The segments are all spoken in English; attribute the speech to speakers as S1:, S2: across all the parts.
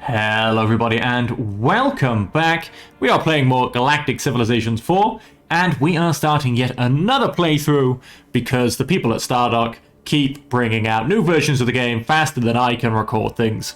S1: Hello everybody and welcome back. We are playing more Galactic Civilizations 4 and we are starting yet another playthrough because the people at Stardock keep bringing out new versions of the game faster than I can record things.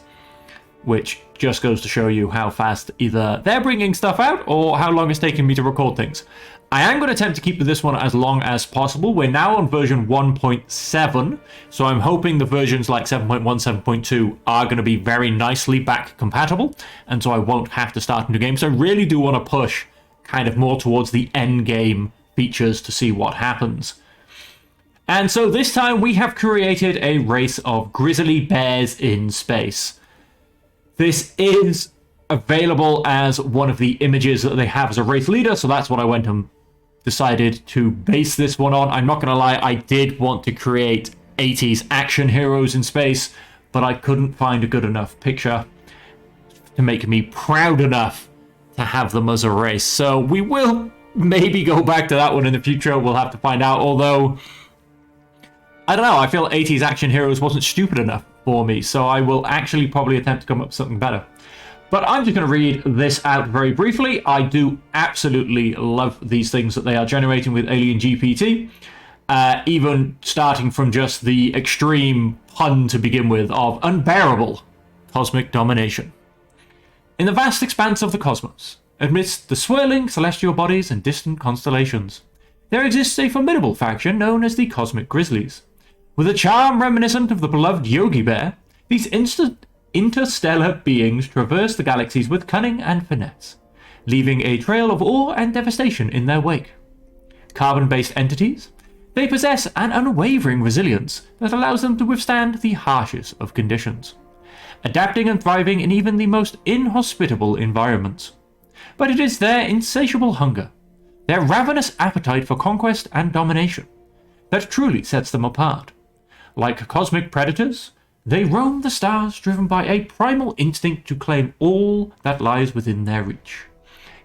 S1: Which just goes to show you how fast either they're bringing stuff out or how long it's taking me to record things. I am going to attempt to keep this one as long as possible. We're now on version 1.7, so I'm hoping the versions like 7.1, 7.2 are going to be very nicely back compatible, and so I won't have to start a new game. So I really do want to push kind of more towards the end game features to see what happens. And so this time we have created a race of grizzly bears in space. This is available as one of the images that they have as a race leader, so that's what I went and decided to base this one on. I'm not going to lie, I did want to create 80s action heroes in space, but I couldn't find a good enough picture to make me proud enough to have them as a race. So we will maybe go back to that one in the future. We'll have to find out, although I don't know, I feel 80s action heroes wasn't stupid enough for me, so I will actually probably attempt to come up with something better. But I'm just going to read this out very briefly. I do absolutely love these things that they are generating with Alien GPT, even starting from just the extreme pun to begin with of unbearable cosmic domination. In the vast expanse of the cosmos, amidst the swirling celestial bodies and distant constellations, there exists a formidable faction known as the Cosmic Grizzlies. With a charm reminiscent of the beloved Yogi Bear, these interstellar beings traverse the galaxies with cunning and finesse, leaving a trail of awe and devastation in their wake. Carbon-based entities, they possess an unwavering resilience that allows them to withstand the harshest of conditions, adapting and thriving in even the most inhospitable environments. But it is their insatiable hunger, their ravenous appetite for conquest and domination, that truly sets them apart. Like cosmic predators, they roam the stars driven by a primal instinct to claim all that lies within their reach.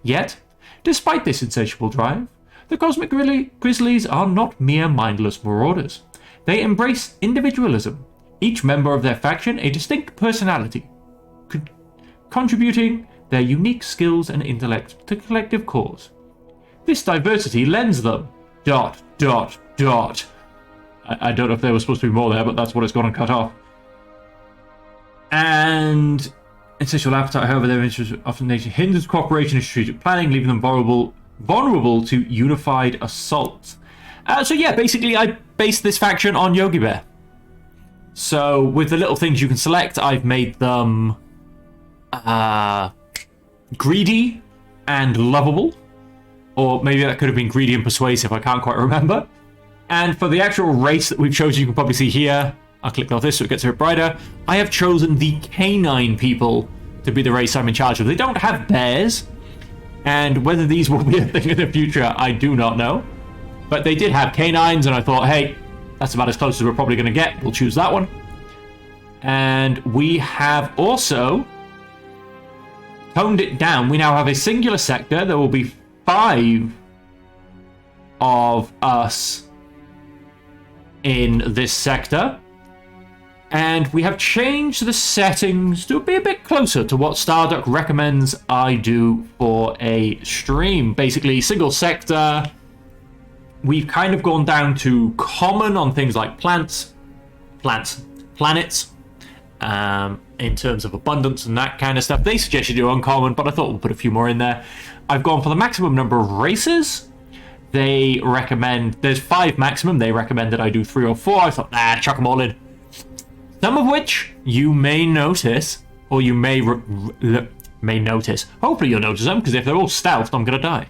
S1: Yet, despite this insatiable drive, the Cosmic Grizzlies are not mere mindless marauders. They embrace individualism, each member of their faction a distinct personality, contributing their unique skills and intellect to the collective cause. This diversity lends them... I don't know if there was supposed to be more there, but that's what it's gone and cut off. And insatiable appetite, however, their interests often nature hinders cooperation and strategic planning, leaving them vulnerable to unified assault. So yeah, basically I based this faction on Yogi Bear. So with the little things you can select, I've made them greedy and lovable. Or maybe that could have been greedy and persuasive, I can't quite remember. And for the actual race that we've chosen, you can probably see here, I'll click on this so it gets a bit brighter. I have chosen the canine people to be the race I'm in charge of. They don't have bears, and whether these will be a thing in the future, I do not know. But they did have canines, and I thought, hey, that's about as close as we're probably going to get. We'll choose that one. And we have also toned it down. We now have a singular sector. There will be 5 of us in this sector, and we have changed the settings to be a bit closer to what Stardock recommends I do for a stream. Basically, single sector. We've kind of gone down to common on things like planets, in terms of abundance and that kind of stuff. They suggest you do uncommon, but I thought we'll put a few more in there. I've gone for the maximum number of races. They recommend, there's 5 maximum, they recommend that I do 3 or 4. I thought, nah, chuck them all in. Some of which you may notice, or you may notice. Hopefully you'll notice them, because if they're all stealthed, I'm going to die.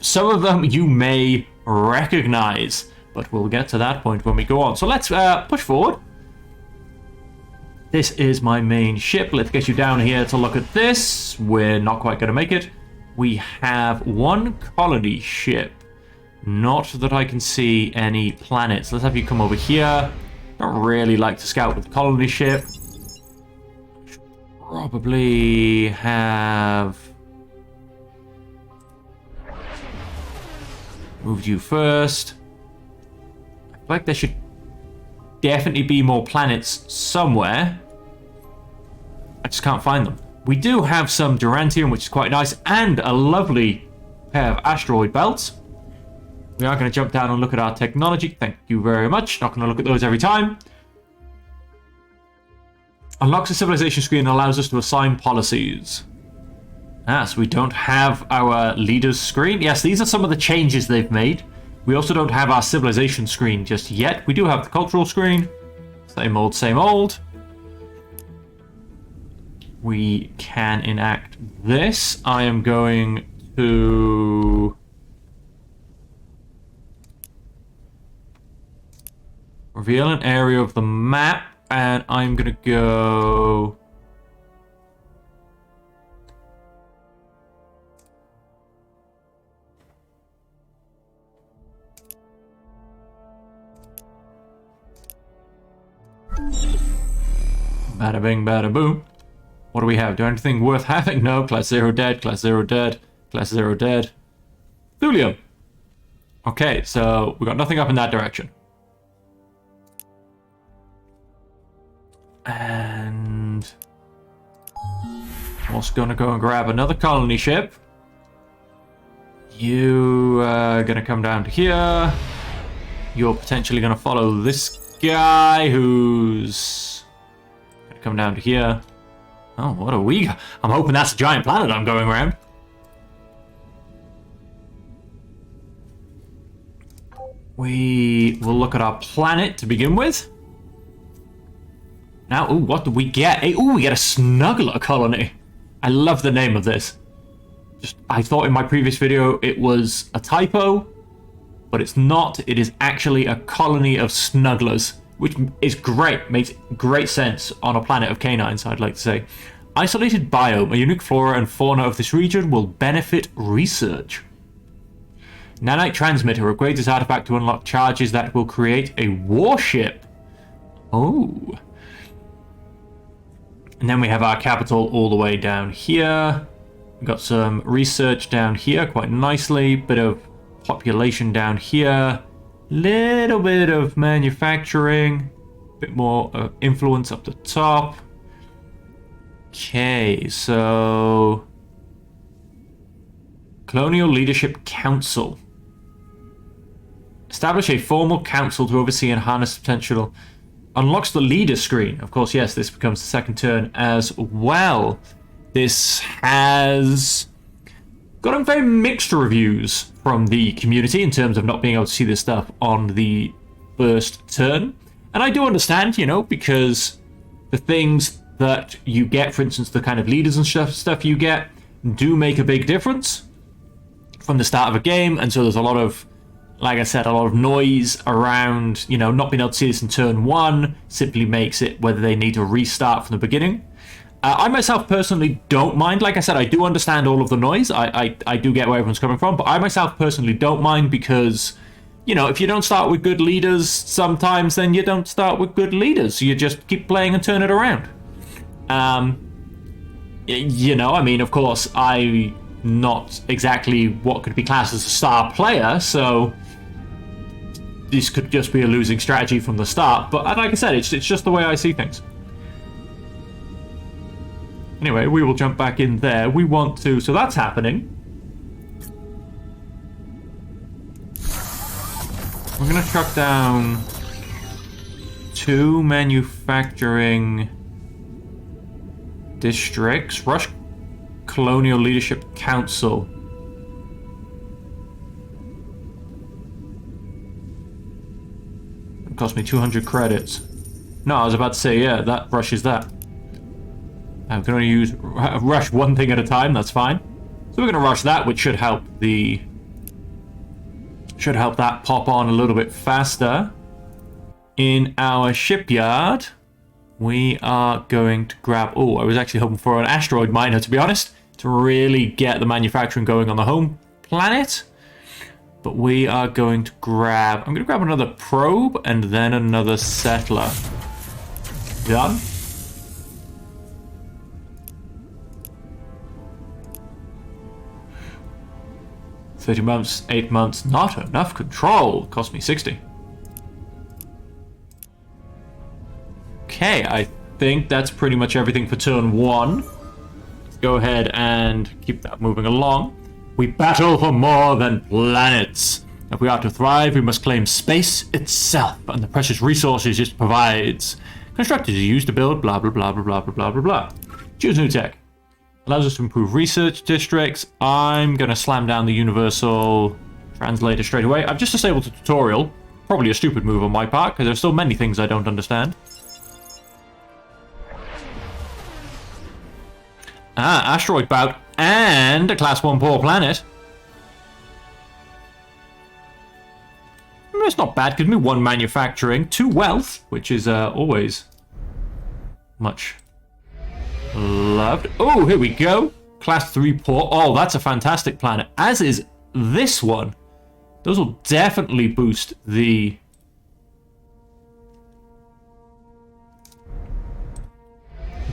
S1: Some of them you may recognize, but we'll get to that point when we go on. So let's push forward. This is my main ship. Let's get you down here to look at this. We're not quite going to make it. We have 1 colony ship. Not that I can see any planets. Let's have you come over here. Don't really like to scout with the colony ship. Probably have moved you first. I feel like there should definitely be more planets somewhere. I just can't find them. We do have some Durantium, which is quite nice, and a lovely pair of asteroid belts. We are going to jump down and look at our technology. Thank you very much. Not going to look at those every time. Unlocks the civilization screen and allows us to assign policies. So we don't have our leaders screen. Yes, these are some of the changes they've made. We also don't have our civilization screen just yet. We do have the cultural screen. Same old, same old. We can enact this. I am going to reveal an area of the map, and I'm going to go... Bada bing, bada boom. What do we have? Do anything worth having? No. Class 0 dead, class 0 dead, class 0 dead. Thulium. Okay, so we got nothing up in that direction. And I'm also gonna go and grab another colony ship. You are gonna come down to here. You're potentially gonna follow this guy who's gonna come down to here. Oh, what are we? I'm hoping that's a giant planet I'm going around. We will look at our planet to begin with. Now, ooh, what do we get? Hey, ooh, we get a snuggler colony. I love the name of this. I thought in my previous video it was a typo, but it's not. It is actually a colony of snugglers, which is great. Makes great sense on a planet of canines, I'd like to say. Isolated biome. A unique flora and fauna of this region will benefit research. Nanite transmitter. Upgrade this artifact to unlock charges that will create a warship. Oh. And then we have our capital all the way down here. We've got some research down here quite nicely. Bit of population down here. Little bit of manufacturing. Bit more influence up the top. Okay, so... Colonial Leadership Council. Establish a formal council to oversee and harness potential. Unlocks the leader screen. Of course, yes, this becomes the second turn as well. This has gotten very mixed reviews from the community in terms of not being able to see this stuff on the first turn. And I do understand, you know, because the things that you get, for instance, the kind of leaders and stuff you get, do make a big difference from the start of a game. And so there's a lot of, like I said, a lot of noise around, you know, not being able to see this in turn one simply makes it whether they need to restart from the beginning. I myself personally don't mind. Like I said, I do understand all of the noise. I do get where everyone's coming from, but I myself personally don't mind because, you know, if you don't start with good leaders sometimes, then you don't start with good leaders. You just keep playing and turn it around. You know, I mean, of course, I'm not exactly what could be classed as a star player, so this could just be a losing strategy from the start. But like I said, it's just the way I see things. Anyway, we will jump back in there. We want to... So that's happening. We're going to truck down 2 manufacturing districts. Rush Colonial Leadership Council. It cost me 200 credits. No, I was about to say, yeah, that rushes that. I can only rush one thing at a time, that's fine. So we're going to rush that, which should help the... should help that pop on a little bit faster. In our shipyard, we are going to grab... Oh, I was actually hoping for an asteroid miner, to be honest, to really get the manufacturing going on the home planet. But we are going to grab... I'm going to grab another probe and then another settler. Done. $30 months, 8 months, not enough control. Cost me 60. Okay, I think that's pretty much everything for turn 1. go ahead and keep that moving along. We battle for more than planets. If we are to thrive, we must claim space itself and the precious resources it provides. Constructors are used to build blah blah blah blah blah blah blah blah. Choose new tech. Allows us to improve research districts. I'm gonna slam down the universal translator straight away. I've just disabled the tutorial. Probably a stupid move on my part, because there's still many things I don't understand. Ah, asteroid bout and a class 1 poor planet. It's not bad. Gives me 1 manufacturing, 2 wealth, which is always much loved. Oh, here we go. Class 3 poor. Oh, that's a fantastic planet. As is this one. Those will definitely boost the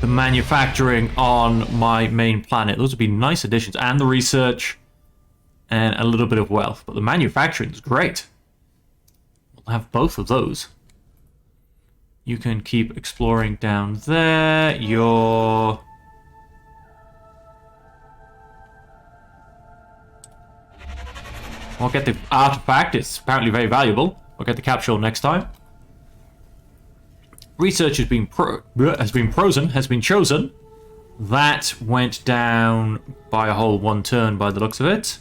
S1: manufacturing on my main planet. Those would be nice additions. And the research and a little bit of wealth. But the manufacturing is great. We'll have both of those. You can keep exploring down there. I'll get the artifact. It's apparently very valuable. I'll get the capsule next time. Research has been chosen. That went down by a whole 1 turn by the looks of it.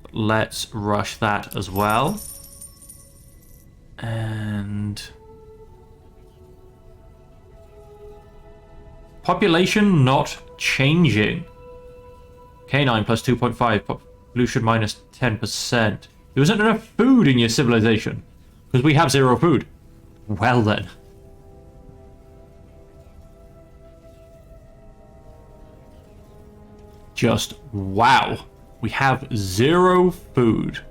S1: But let's rush that as well. And population not changing. Canine plus 2.5. Pollution minus 10%. There isn't enough food in your civilization. Because we have 0 food. Well then. Just wow. We have 0 food.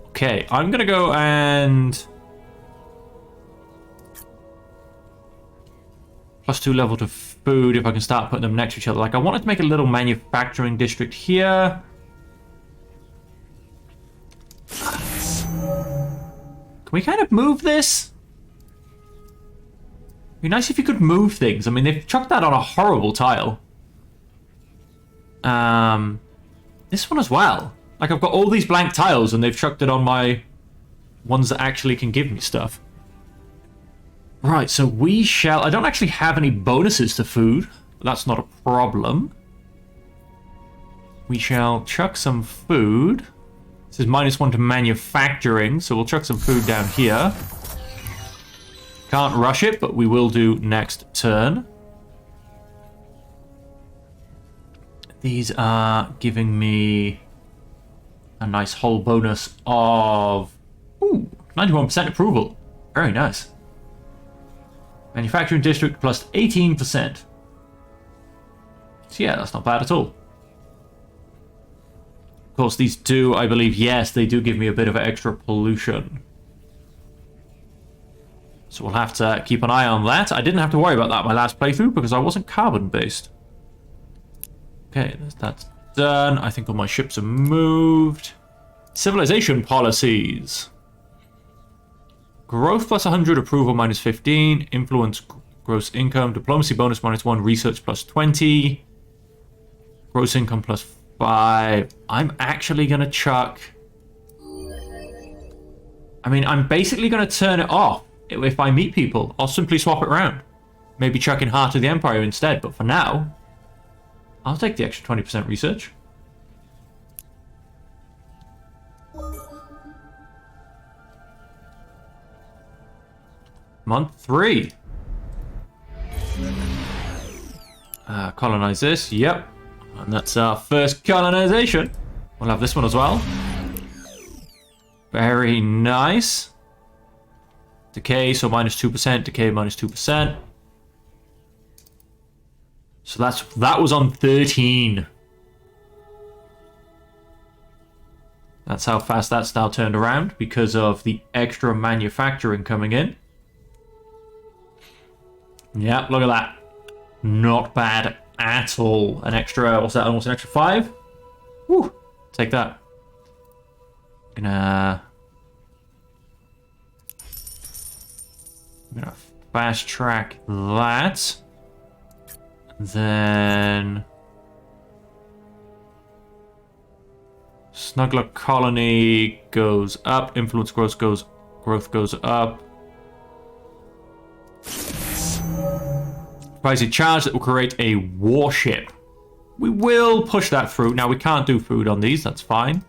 S1: Okay, I'm gonna go and +2 level to food if I can start putting them next to each other. Like, I wanted to make a little manufacturing district here. Can we kind of move this? It'd be nice if you could move things. I mean, they've chucked that on a horrible tile. This one as well. Like, I've got all these blank tiles and they've chucked it on my ones that actually can give me stuff. Right, so we shall... I don't actually have any bonuses to food. That's not a problem. We shall chuck some food. This is -1 to manufacturing, so we'll chuck some food down here. Can't rush it, but we will do next turn. These are giving me a nice whole bonus of 91% approval. Very nice. Manufacturing district plus 18%. So yeah, that's not bad at all. Of course, these do, I believe, yes, they do give me a bit of extra pollution. So we'll have to keep an eye on that. I didn't have to worry about that my last playthrough because I wasn't carbon-based. Okay, that's done. I think all my ships are moved. Civilization policies. Growth plus 100, approval minus 15, influence gross income, diplomacy bonus -1, research plus 20, gross income plus 5. I'm actually going to chuck... I mean, I'm basically going to turn it off if I meet people. I'll simply swap it around. Maybe chuck in Heart of the Empire instead, but for now, I'll take the extra 20% research. Month 3. Colonize this. Yep. And that's our first colonization. We'll have this one as well. Very nice. Decay, so -2%. Decay, -2%. So that was on 13. That's how fast that's now turned around because of the extra manufacturing coming in. Yeah, look at that. Not bad at all. An extra, what's that? Almost an extra 5? Woo! Take that. I'm gonna fast track that. Then Snuggler colony goes up. Influence growth goes up. Provides a charge that will create a warship. We will push that through. Now, we can't do food on these. That's fine.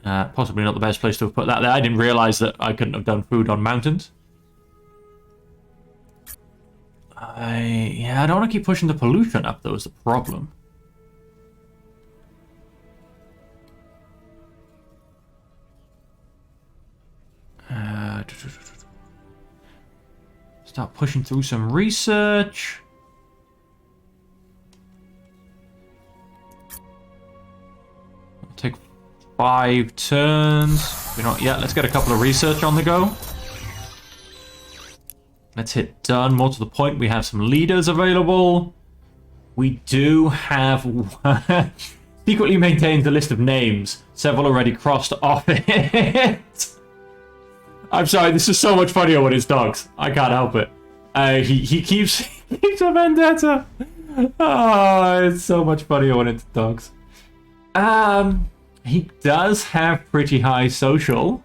S1: Possibly not the best place to have put that there. I didn't realize that I couldn't have done food on mountains. Yeah, I don't want to keep pushing the pollution up, though, is the problem. Start pushing through some research. It'll take 5 turns. We're not yet. Let's get a couple of research on the go. Let's hit done. More to the point, we have some leaders available. We do have secretly maintains a list of names. Several already crossed off it. I'm sorry, this is so much funnier when it's dogs. I can't help it. He keeps a vendetta. Oh, it's so much funnier when it's dogs. He does have pretty high social.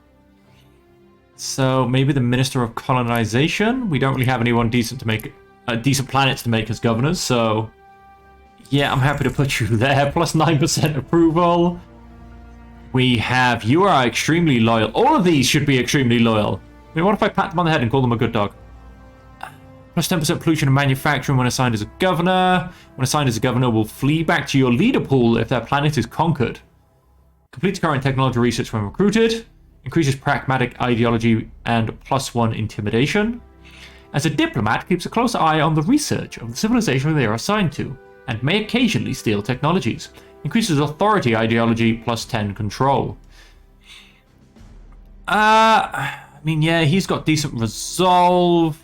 S1: So maybe the Minister of Colonization. We don't really have anyone decent to make decent planets to make as governors. So yeah, I'm happy to put you there. Plus 9% approval. We have, you are extremely loyal. All of these should be extremely loyal. I mean, what if I pat them on the head and call them a good dog? Plus 10% pollution and manufacturing when assigned as a governor. When assigned as a governor, will flee back to your leader pool if their planet is conquered. Completes current technology research when recruited. Increases pragmatic ideology and +1 intimidation. As a diplomat, keeps a close eye on the research of the civilization they are assigned to, and may occasionally steal technologies. Increases authority ideology +10 control. I mean, yeah, he's got decent resolve,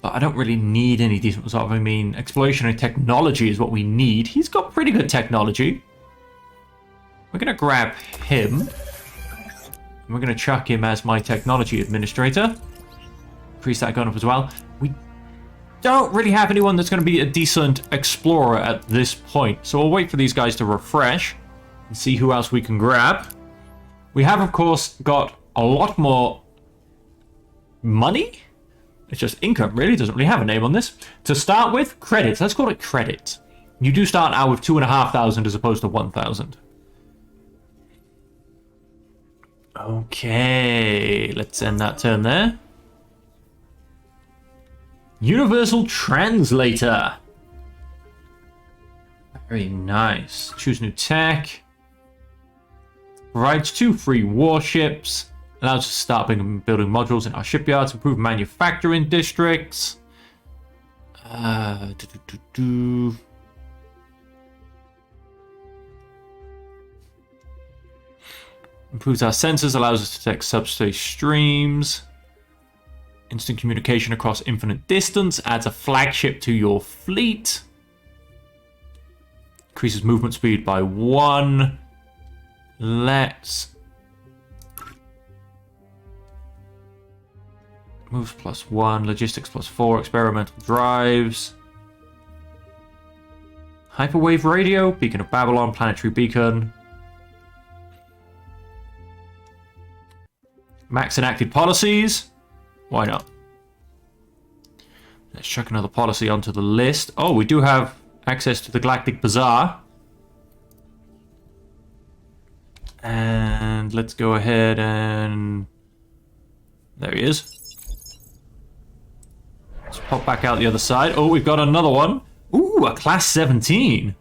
S1: but I don't really need any decent resolve. I mean, exploration and technology is what we need. He's got pretty good technology. We're going to grab him. And we're going to chuck him as my technology administrator. Increase that gun up as well. We don't really have anyone that's going to be a decent explorer at this point. So we'll wait for these guys to refresh and see who else we can grab. We have, of course, got a lot more money. It's just income, really. Doesn't really have a name on this. To start with, credits. Let's call it credits. You do start out with 2,500 as opposed to 1,000. Okay, let's end that turn there. Universal Translator. Very nice. Choose new tech. Provides 2 free warships. Allows us to start building modules in our shipyards. Improve manufacturing districts. Improves our sensors. Allows us to detect subspace streams. Instant communication across infinite distance. Adds a flagship to your fleet. Increases movement speed by 1. Let's... Moves +1. Logistics +4. Experimental drives. Hyperwave radio. Beacon of Babylon. Planetary beacon. Max enacted policies. Why not? Let's chuck another policy onto the list. Oh, we do have access to the Galactic Bazaar. And let's go ahead and... There he is. Let's pop back out the other side. Oh, we've got another one. Ooh, a class 17.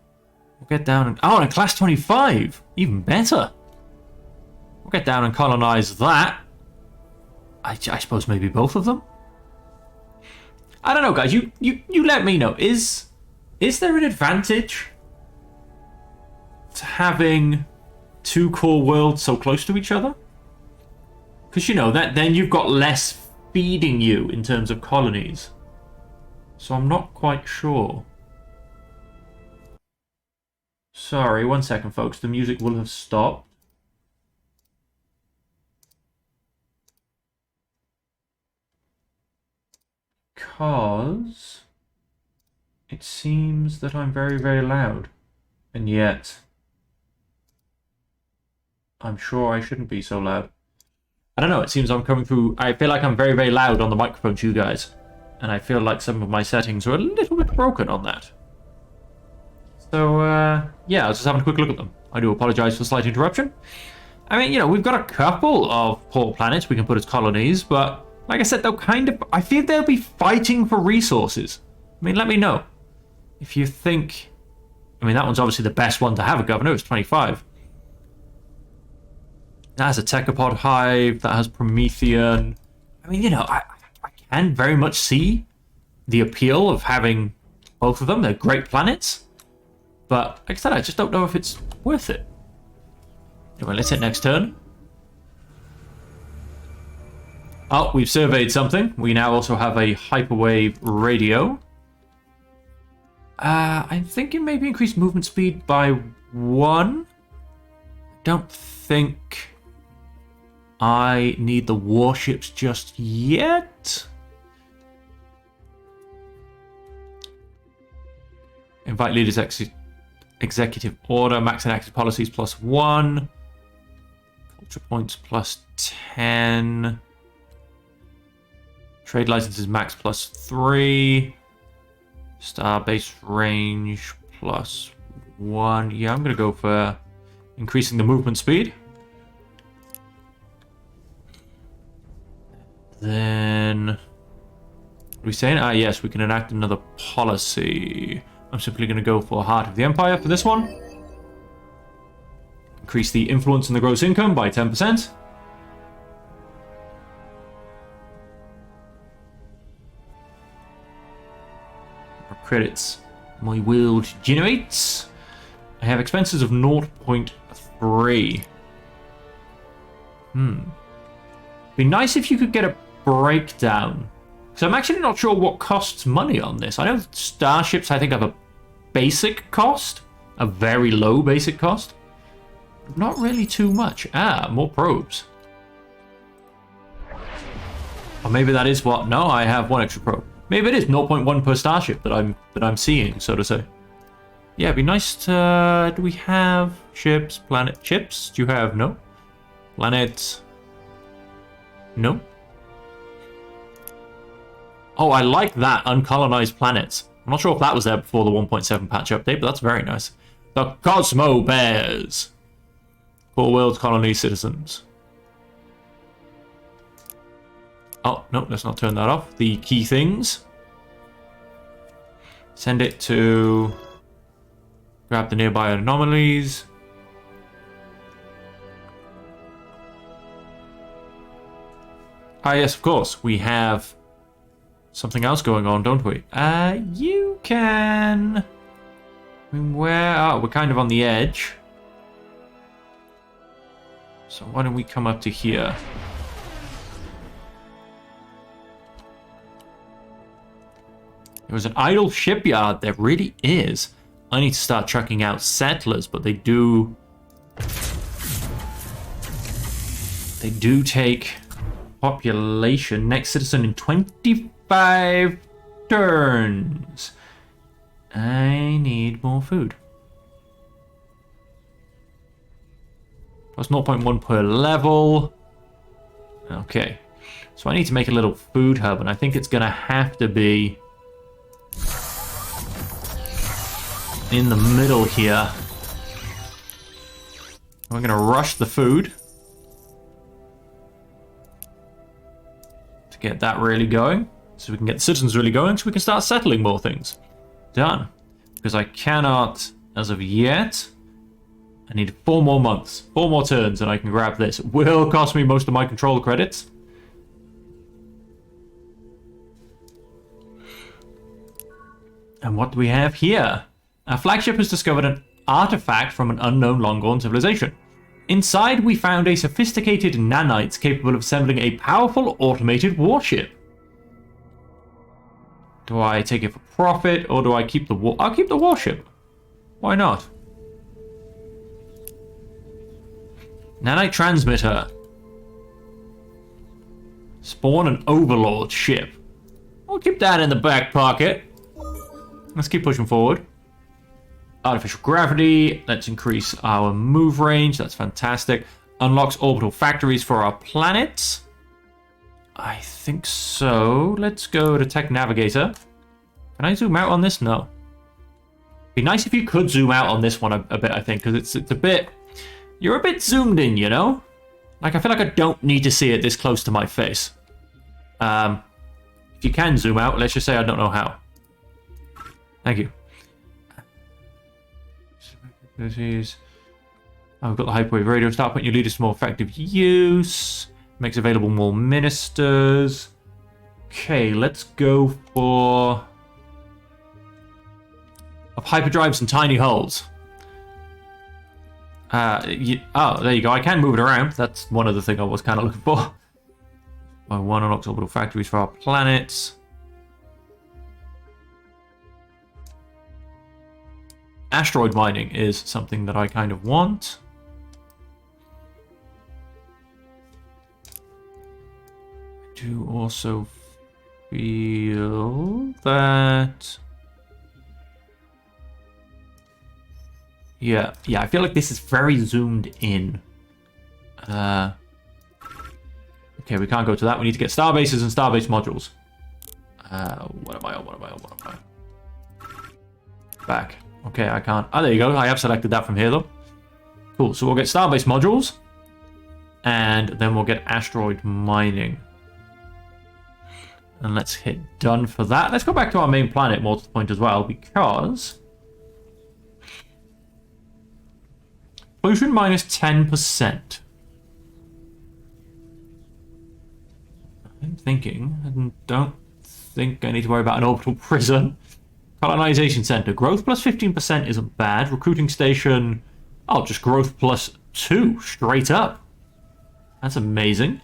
S1: We'll get down and... Oh, and a class 25. Even better. We'll get down and colonize that. I suppose maybe both of them? I don't know, guys. You let me know. Is there an advantage to having 2 core worlds so close to each other? Because, you know, that then you've got less feeding you in terms of colonies. So I'm not quite sure. Sorry, 1 second, folks. The music will have stopped. Because it seems that I'm very, very loud. And yet I'm sure I shouldn't be so loud. I don't know, it seems I'm coming through... I feel like I'm very, very loud on the microphone to you guys. And I feel like some of my settings are a little bit broken on that. So, yeah, I was just having a quick look at them. I do apologize for the slight interruption. I mean, you know, we've got a couple of port planets we can put as colonies, but like I said, they'll kind of... I feel they'll be fighting for resources. I mean, let me know. If you think... I mean, that one's obviously the best one to have a governor. It's 25. That has a Techopod hive. That has Promethean. I mean, you know, I can very much see the appeal of having both of them. They're great planets. But, like I said, I just don't know if it's worth it. Anyway, let's hit next turn. Oh, we've surveyed something. We now also have a hyperwave radio. I'm thinking maybe increase movement speed by 1. Don't think I need the warships just yet. Invite leaders executive order. Max and active policies +1. Culture points +10. Trade licenses max +3. Star base range +1. Yeah, I'm going to go for increasing the movement speed. Then, what are we saying? Ah, yes, we can enact another policy. I'm simply going to go for Heart of the Empire for this one. Increase the influence in the gross income by 10%. Credits my world generates. I have expenses of 0.3. Be nice if you could get a breakdown. So I'm actually not sure what costs money on this. I know starships, I think, have a basic cost. A very low basic cost. Not really too much. Ah, more probes. Or maybe that is what... No, I have 1 extra probe. Maybe it is 0.1 per starship that I'm seeing, so to say. Yeah, it'd be nice to... do we have ships, planet chips? Do you have... No? Planet... No? Oh, I like that, uncolonized planets. I'm not sure if that was there before the 1.7 patch update, but that's very nice. The Cosmo Bears. Core world colony citizens. Oh, no, let's not turn that off. The key things. Send it to... grab the nearby anomalies. Ah, yes, of course. We have something else going on, don't we? You can... I mean, where... Oh, we're kind of on the edge. So why don't we come up to here? There was an idle shipyard. There really is. I need to start trucking out settlers, but they do... they do take population. Next citizen in 25 turns. I need more food. Plus 0.1 per level. Okay. So I need to make a little food hub, and I think it's going to have to be... in the middle here. We're going to rush the food to get that really going, so we can get the citizens really going, so we can start settling more things. Done. Because I cannot, as of yet, I need 4 more months, 4 more turns, and I can grab this. It will cost me most of my control credits. And what do we have here? Our flagship has discovered an artifact from an unknown long-gone civilization. Inside, we found a sophisticated nanites capable of assembling a powerful automated warship. Do I take it for profit, or do I keep the I'll keep the warship. Why not? Nanite transmitter. Spawn an overlord ship. I'll keep that in the back pocket. Let's keep pushing forward. Artificial gravity. Let's increase our move range. That's fantastic. unlocks orbital factories for our planets. I think so. Let's go to Tech Navigator. Can I zoom out on this? No. Be nice if you could zoom out on this one a bit, I think, because it's a bit... You're a bit zoomed in, you know? Like, I feel like I don't need to see it this close to my face. If you can zoom out, let's just say I don't know how. Thank you. I've got the hyperwave radio. Start putting your leaders to more effective use. Makes available more ministers. Okay, let's go for... Of hyperdrives and tiny hulls. Oh, there you go. I can move it around. That's one other thing I was kind of looking for. One unlocks orbital factories for our planets. Asteroid mining is something that I kind of want. I do also feel that... Yeah, I feel like this is very zoomed in. Okay, we can't go to that. We need to get starbases and starbase modules. What am I on? Back. Okay, I can't. Oh, there you go. I have selected that from here, though. Cool, so we'll get starbase modules. And then we'll get asteroid mining. And let's hit done for that. Let's go back to our main planet, more to the point as well, because... Pollution minus 10%. I'm thinking, I don't think I need to worry about an orbital prison. Colonization center. Growth plus 15% isn't bad. Recruiting station. Oh, just growth plus 2. Straight up. That's amazing.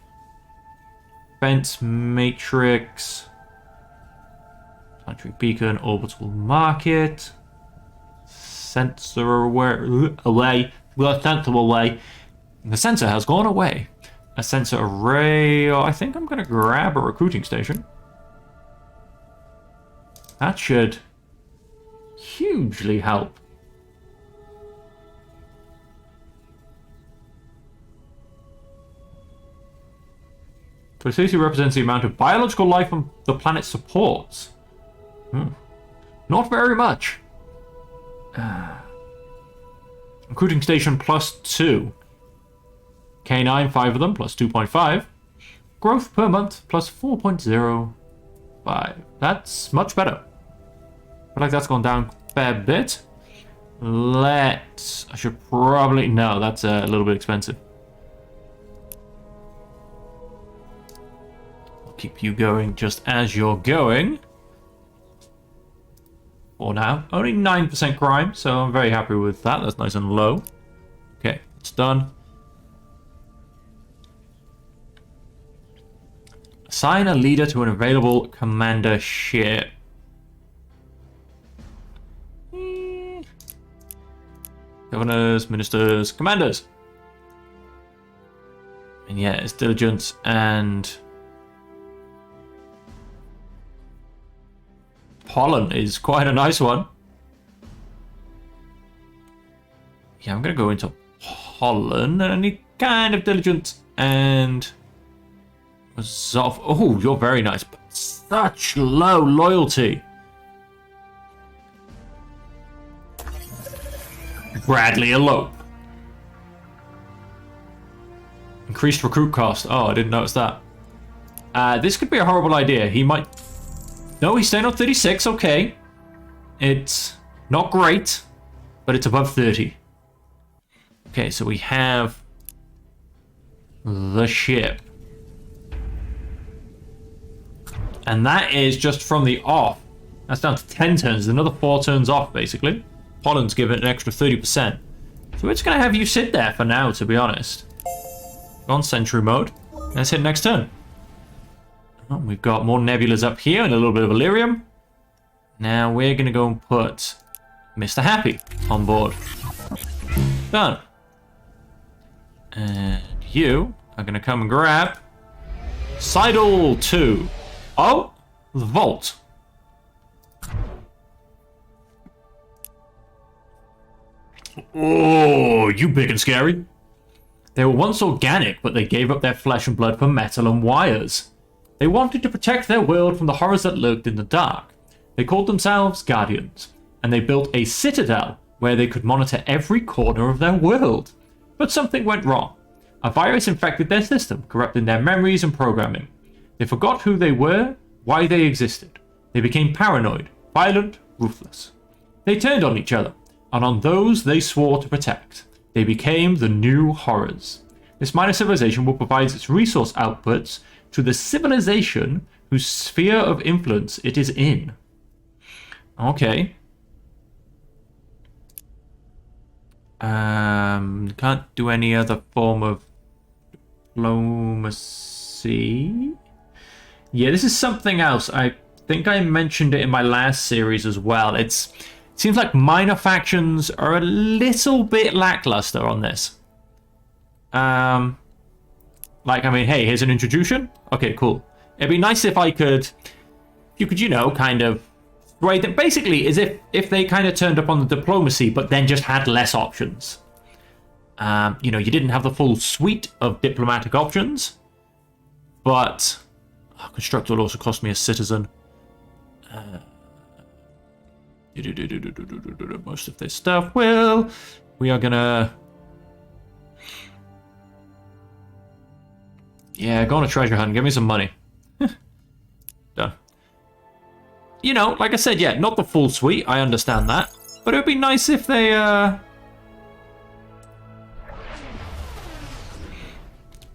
S1: Fence matrix. Planetary beacon. Orbital market. Sensor away. Well, sensor away. The sensor has gone away. A sensor array. Oh, I think I'm going to grab a recruiting station. That should hugely help. Toxicity represents the amount of biological life on the planet supports. Not very much. Recruiting station plus 2. K9, 5 of them, plus 2.5. Growth per month, plus 4.05. That's much better. I feel like that's gone down a fair bit. I should probably... No, that's a little bit expensive. I'll keep you going just as you're going. For now. Only 9% crime, so I'm very happy with that. That's nice and low. Okay, it's done. Assign a leader to an available commander ship. Governors, ministers, commanders. And yeah, it's diligence and... Pollen is quite a nice one. Yeah, I'm going to go into pollen. And I need kind of diligence and... Resolve. Oh, you're very nice, but such low loyalty. Bradley elope. Increased recruit cost. Oh, I didn't notice that. This could be a horrible idea. He might... No, he's staying on 36. Okay. It's not great, but it's above 30. Okay, so we have the ship. And that is just from the off. That's down to 10 turns. Another 4 turns off, basically. Pollen's given an extra 30%. So it's going to have you sit there for now, to be honest. Go on sentry mode. Let's hit next turn. Oh, we've got more nebulas up here and a little bit of Illyrium. Now we're going to go and put Mr. Happy on board. Done. And you are going to come and grab Seidel 2. Oh, the vault. Oh, you big and scary. They were once organic, but they gave up their flesh and blood for metal and wires. They wanted to protect their world from the horrors that lurked in the dark. They called themselves Guardians, and they built a citadel where they could monitor every corner of their world. But something went wrong. A virus infected their system, corrupting their memories and programming. They forgot who they were, why they existed. They became paranoid, violent, ruthless. They turned on each other, and on those they swore to protect. They became the new horrors. This minor civilization will provide its resource outputs to the civilization whose sphere of influence it is in. Okay. Can't do any other form of diplomacy. Yeah, this is something else. I think I mentioned it in my last series as well. It seems like minor factions are a little bit lackluster on this. Like, I mean, hey, here's an introduction. Okay, cool. It'd be nice if you could, you know, kind of sway them. Basically, as if they kind of turned up on the diplomacy, but then just had less options. You know, you didn't have the full suite of diplomatic options, but construct will also cost me a citizen. Most of this stuff will. We are gonna. Yeah, go on a treasure hunt. Give me some money. Done. You know, like I said, yeah, not the full suite. I understand that, but it would be nice if they.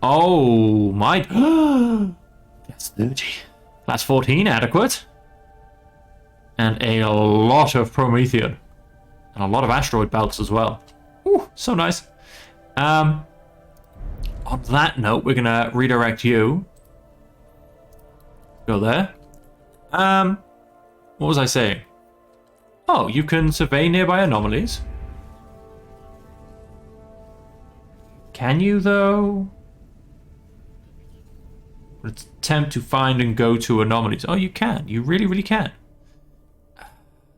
S1: Oh my! That's 30. Class 14, adequate. And a lot of Promethean. And a lot of asteroid belts as well. Ooh, so nice. On that note, we're gonna redirect you. Go there. What was I saying? Oh, you can survey nearby anomalies. Can you, though? Let's attempt to find and go to anomalies. Oh, you can. You really, really can.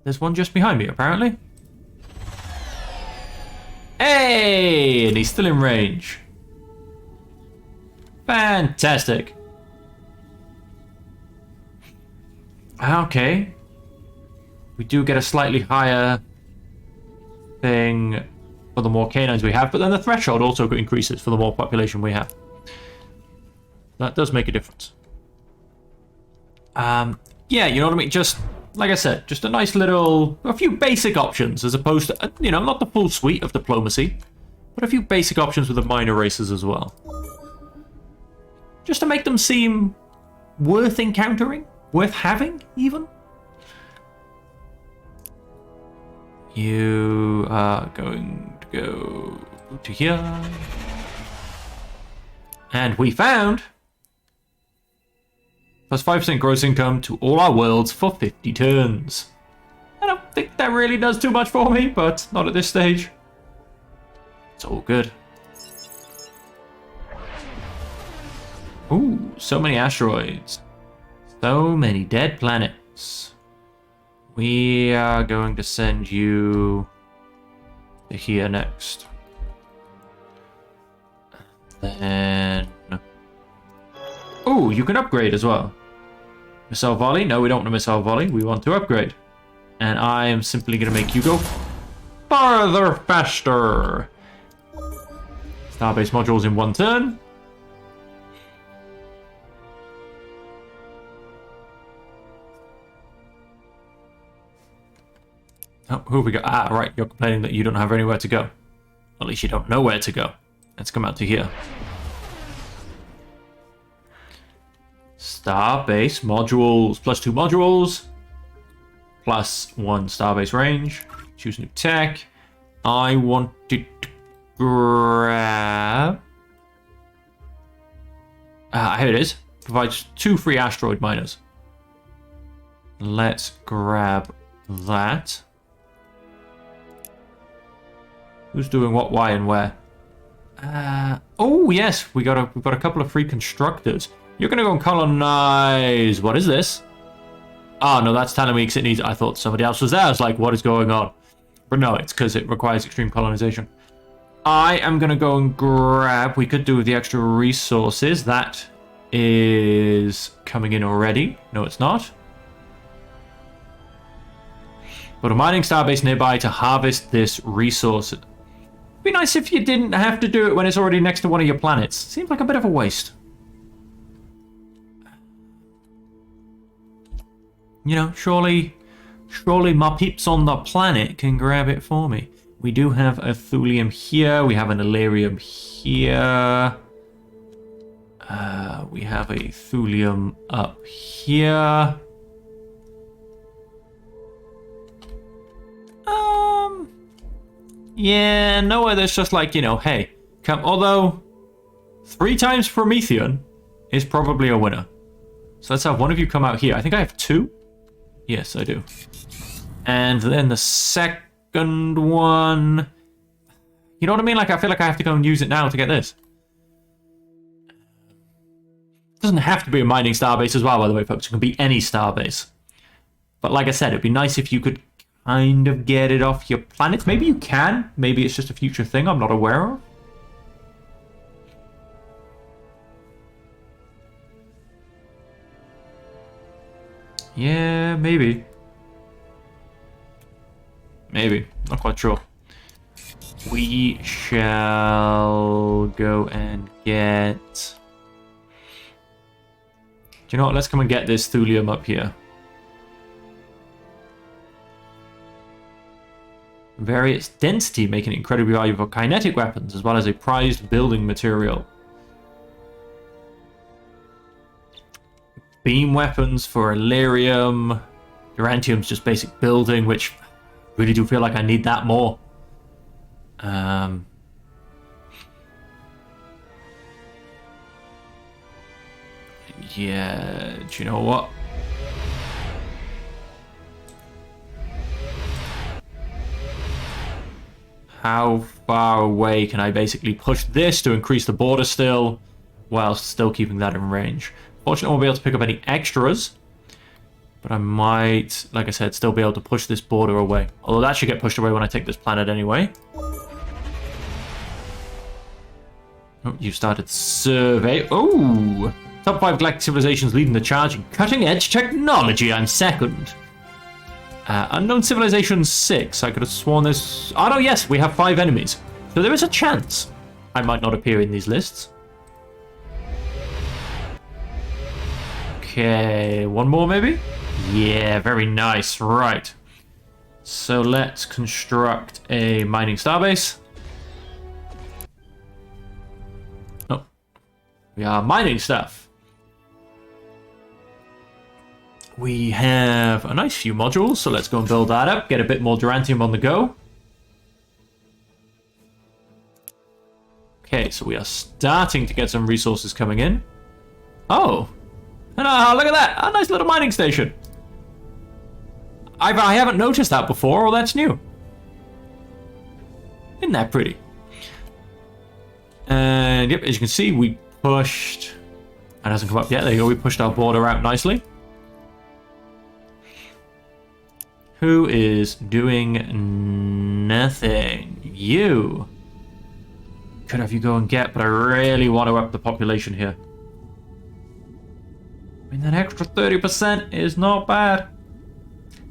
S1: There's one just behind me, apparently. Hey! And he's still in range. Fantastic. Okay. We do get a slightly higher thing for the more canines we have, but then the threshold also increases for the more population we have. That does make a difference. Yeah, you know what I mean? Just, like I said, just a nice a few basic options as opposed to, you know, not the full suite of diplomacy, but a few basic options with the minor races as well. Just to make them seem worth encountering, worth having, even. You are going to go to here. And we found plus 5% gross income to all our worlds for 50 turns. I don't think that really does too much for me, but not at this stage. It's all good. Ooh, so many asteroids. So many dead planets. We are going to send you to here next. Then... oh, you can upgrade as well. Missile volley? No, we don't want a missile volley. We want to upgrade. And I am simply going to make you go farther faster. Starbase modules in one turn. Oh, who have we got? Ah, right. You're complaining that you don't have anywhere to go. At least you don't know where to go. Let's come out to here. Starbase modules. +2 modules. +1 starbase range. Choose new tech. I wanted to grab... here it is. Provides 2 free asteroid miners. Let's grab that. Who's doing what, why, and where? Oh yes, we've got a couple of free constructors. You're gonna go and colonize. What is this? Oh no, that's telling me it needs. I thought somebody else was there. I was like, what is going on? But no, it's because it requires extreme colonization. I am going to go and grab... We could do with the extra resources. That is coming in already. No, it's not. But a mining starbase nearby to harvest this resource. It'd be nice if you didn't have to do it when it's already next to one of your planets. Seems like a bit of a waste. You know, surely my peeps on the planet can grab it for me. We do have a thulium here. We have an Illyrium here. We have a thulium up here. Yeah, nowhere there's just like, you know, hey, come. Although 3 times Promethean is probably a winner. So let's have one of you come out here. I think I have 2. Yes, I do. And then the second one... You know what I mean? Like, I feel like I have to go and use it now to get this. It doesn't have to be a mining starbase as well, by the way, folks. It can be any starbase. But like I said, it'd be nice if you could kind of get it off your planet. Maybe you can. Maybe it's just a future thing I'm not aware of. Yeah, maybe. Maybe. Not quite sure. We shall go and get... Do you know what? Let's come and get this thulium up here. Various density, making it incredibly valuable for kinetic weapons, as well as a prized building material. Beam weapons for Illyrium. Urantium's just basic building, which I really do feel like I need that more. Yeah, do you know what? How far away can I basically push this to increase the border still, while still keeping that in range? Fortunately, I won't be able to pick up any extras, but I might, like I said, still be able to push this border away. Although that should get pushed away when I take this planet anyway. Oh, you started survey. Oh! Top 5 galactic civilizations leading the charge in cutting-edge technology. I'm second. Unknown Civilization 6. I could have sworn this... Oh, no, yes, we have 5 enemies. So there is a chance I might not appear in these lists. Okay, one more maybe? Yeah, very nice. Right. So let's construct a mining starbase. Oh. We are mining stuff. We have a nice few modules, so let's go and build that up. Get a bit more Durantium on the go. Okay, so we are starting to get some resources coming in. Oh! And look at that! A nice little mining station. I haven't noticed that before, or that's new. Isn't that pretty? And yep, as you can see, we pushed... It hasn't come up yet. There you go. We pushed our border out nicely. Who is doing nothing? You. Could have you go and get, but I really want to up the population here. I mean, that extra 30% is not bad.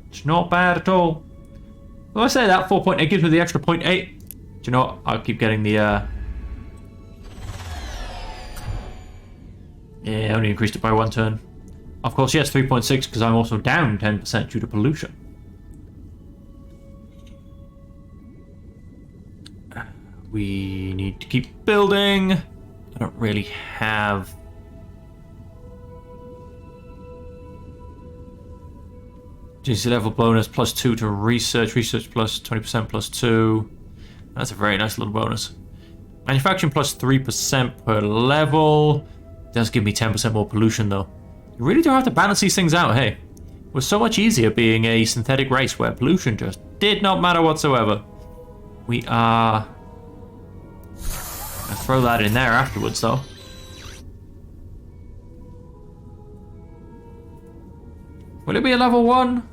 S1: It's not bad at all. Well, I say that 4.8 gives me the extra 0.8. Do you know what? I'll keep getting the... Yeah, only increased it by 1 turn. Of course, yes, 3.6 because I'm also down 10% due to pollution. We need to keep building. I don't really have... GC level bonus +2 to research. Research plus 20% +2. That's a very nice little bonus. Manufacturing plus 3% per level. Does give me 10% more pollution though. You really do have to balance these things out, hey. It was so much easier being a synthetic race where pollution just did not matter whatsoever. We are... I'll throw that in there afterwards though. Will it be a level 1?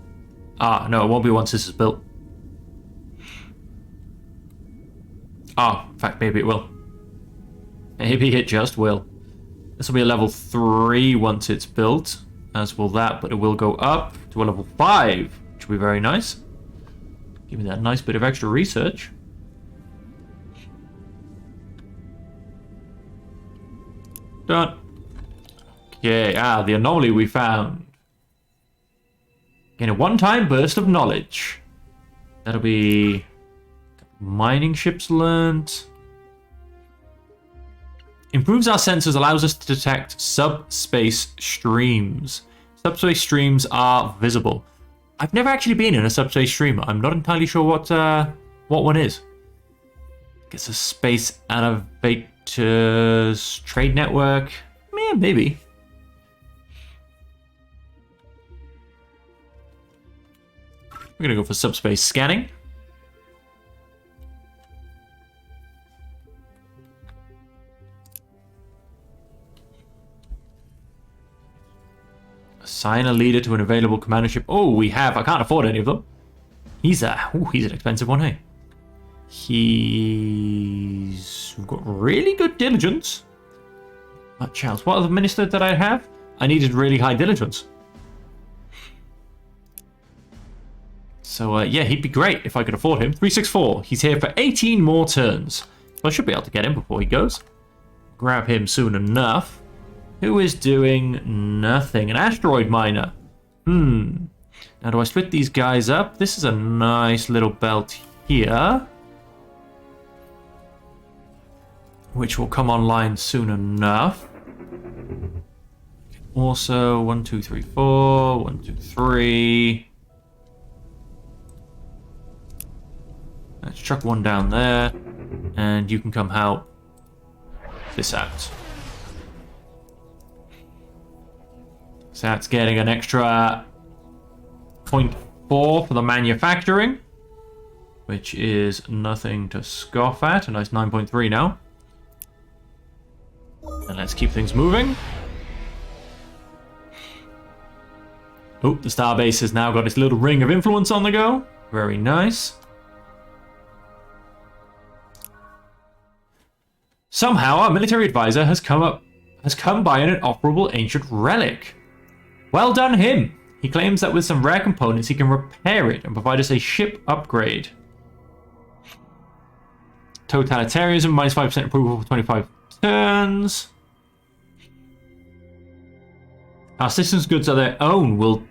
S1: Ah, no, it won't be once this is built. Oh, in fact, maybe it will. Maybe it just will. This will be a level 3 once it's built, as will that, but it will go up to a level 5, which will be very nice. Give me that nice bit of extra research. Done. Okay, the anomaly we found. Gain a one-time burst of knowledge. That'll be mining ships learned. Improves our sensors, allows us to detect subspace streams. Subspace streams are visible. I've never actually been in a subspace stream. I'm not entirely sure what one is. It's a space elevators trade network. Yeah, maybe. We're gonna go for subspace scanning. Assign a leader to an available commander ship. Oh, we have. I can't afford any of them. He's an expensive one, hey. He's got really good diligence. Much else. What other minister did I have? I needed really high diligence. So, yeah, he'd be great if I could afford him. 364. He's here for 18 more turns. So I should be able to get him before he goes. Grab him soon enough. Who is doing nothing? An asteroid miner. Now, do I split these guys up? This is a nice little belt here, which will come online soon enough. Also, 1, 2, 3, 4. 1, 2, 3. Let's chuck one down there, and you can come help this out. So that's getting an extra 0.4 for the manufacturing, which is nothing to scoff at. A nice 9.3 now. And let's keep things moving. Oh, the starbase has now got its little ring of influence on the go. Very nice. Somehow our military advisor has come by an inoperable ancient relic. Well done him! He claims that with some rare components he can repair it and provide us a ship upgrade. Totalitarianism, minus 5% approval for 25 turns. Our systems goods are their own. We'll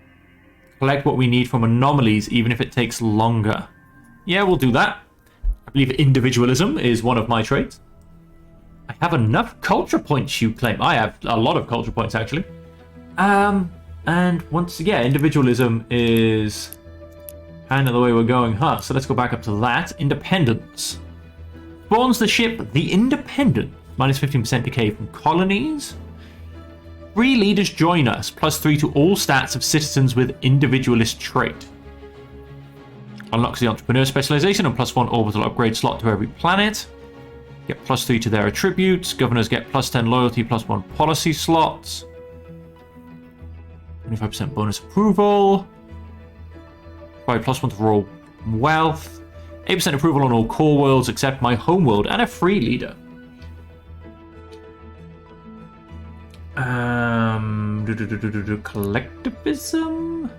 S1: collect what we need from anomalies even if it takes longer. Yeah, we'll do that. I believe individualism is one of my traits. I have enough culture points, you claim. I have a lot of culture points, actually. And once again, individualism is kind of the way we're going, huh? So let's go back up to that. Independence. Spawns the ship the Independent. Minus 15% decay from colonies. 3 leaders join us. Plus 3 to all stats of citizens with individualist trait. Unlocks the entrepreneur specialization and plus 1 orbital upgrade slot to every planet. Get plus 3 to their attributes. Governors get plus 10 loyalty, plus 1 policy slots. 25% bonus approval. Provide plus 1 to royal wealth. 8% approval on all core worlds except my home world, and a free leader. Collectivism.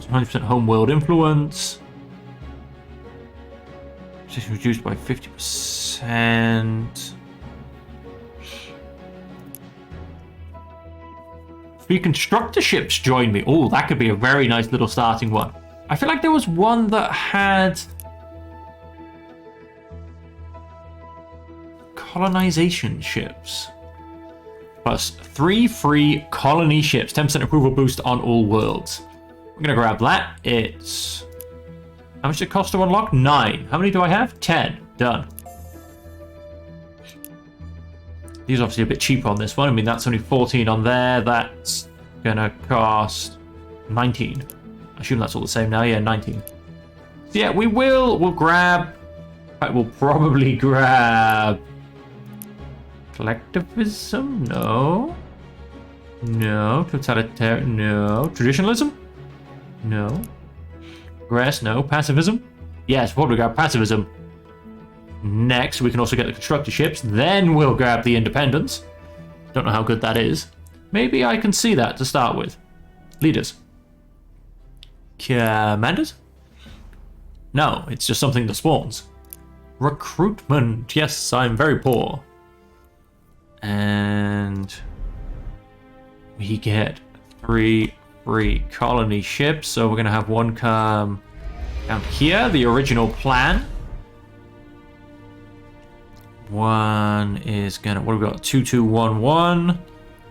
S1: 100% home world influence. Position reduced by 50%. 3 constructor ships join me. Oh, that could be a very nice little starting one. I feel like there was one that had colonization ships. Plus 3 free colony ships. 10% approval boost on all worlds. I'm going to grab that. It's... How much does it cost to unlock? 9. How many do I have? 10. Done. These are obviously a bit cheaper on this one. I mean, that's only 14 on there. That's going to cost 19. I assume that's all the same now. Yeah, 19. So yeah, we'll grab... In fact, we'll probably grab... Collectivism? No. No. Totalitarian? No. Traditionalism? No. Progress? No. Pacifism? Yes, probably grab pacifism. next. We can also get the constructor ships. Then we'll grab the Independence. Don't know how good that is. Maybe I can see that to start with. Leaders. Commanders? No, it's just something that spawns. Recruitment. Yes, I'm very poor. And we get 3 free colony ships. So we're going to have one come down here. The original plan. One is going to... What have we got? 2211.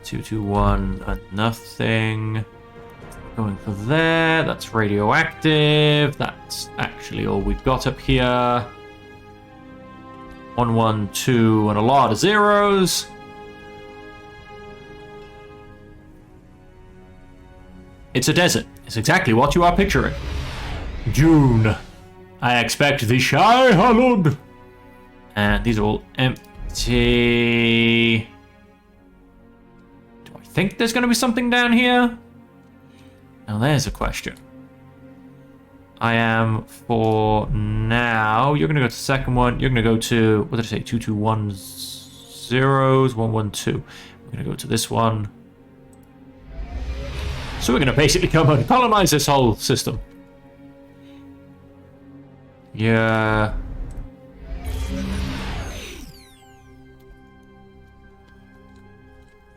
S1: 221 nothing. Going for there. That's radioactive. That's actually all we've got up here. 112 and a lot of zeros. It's a desert. It's exactly what you are picturing. June. I expect the Shy Halud. And these are all empty. Do I think there's going to be something down here? Now there's a question. I am for now. You're going to go to the second one. You're going to go to, what did I say? 2210s, 112. We're going to go to this one. So we're going to basically come and colonize this whole system. Yeah.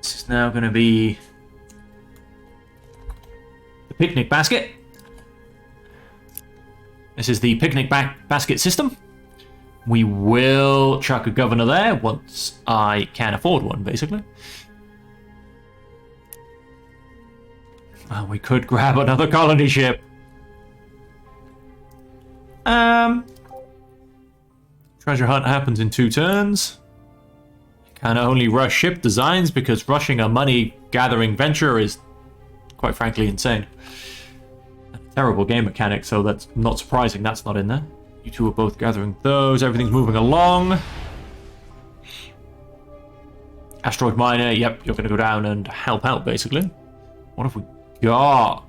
S1: This is now going to be the picnic basket. This is the picnic basket system. We will chuck a governor there once I can afford one, basically. We could grab another colony ship. Treasure hunt happens in 2 turns. Can only rush ship designs because rushing a money-gathering venture is, quite frankly, insane. A terrible game mechanic, so that's not surprising that's not in there. You two are both gathering those. Everything's moving along. Asteroid miner, yep, you're going to go down and help out, basically. What have we got?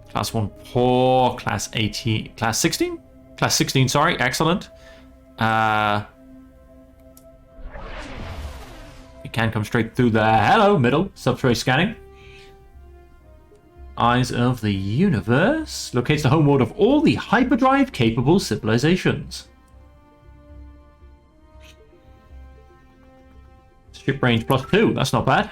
S1: Class 1 poor, class 18, class 16? Class 16, sorry, excellent. You can come straight through there. Hello, middle, subspace scanning. Eyes of the Universe. Locates the homeworld of all the hyperdrive-capable civilizations. Ship range +2, that's not bad.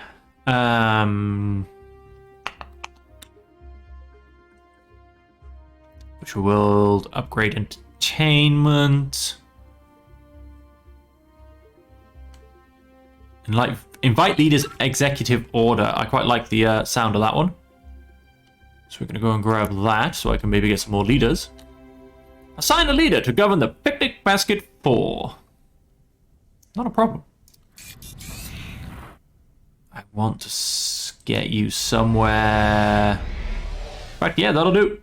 S1: Which will upgrade entertainment. And like invite leaders executive order. I quite like the sound of that one. So we're going to go and grab that so I can maybe get some more leaders. Assign a leader to govern the picnic basket 4. Not a problem. I want to get you somewhere. Right, yeah, that'll do.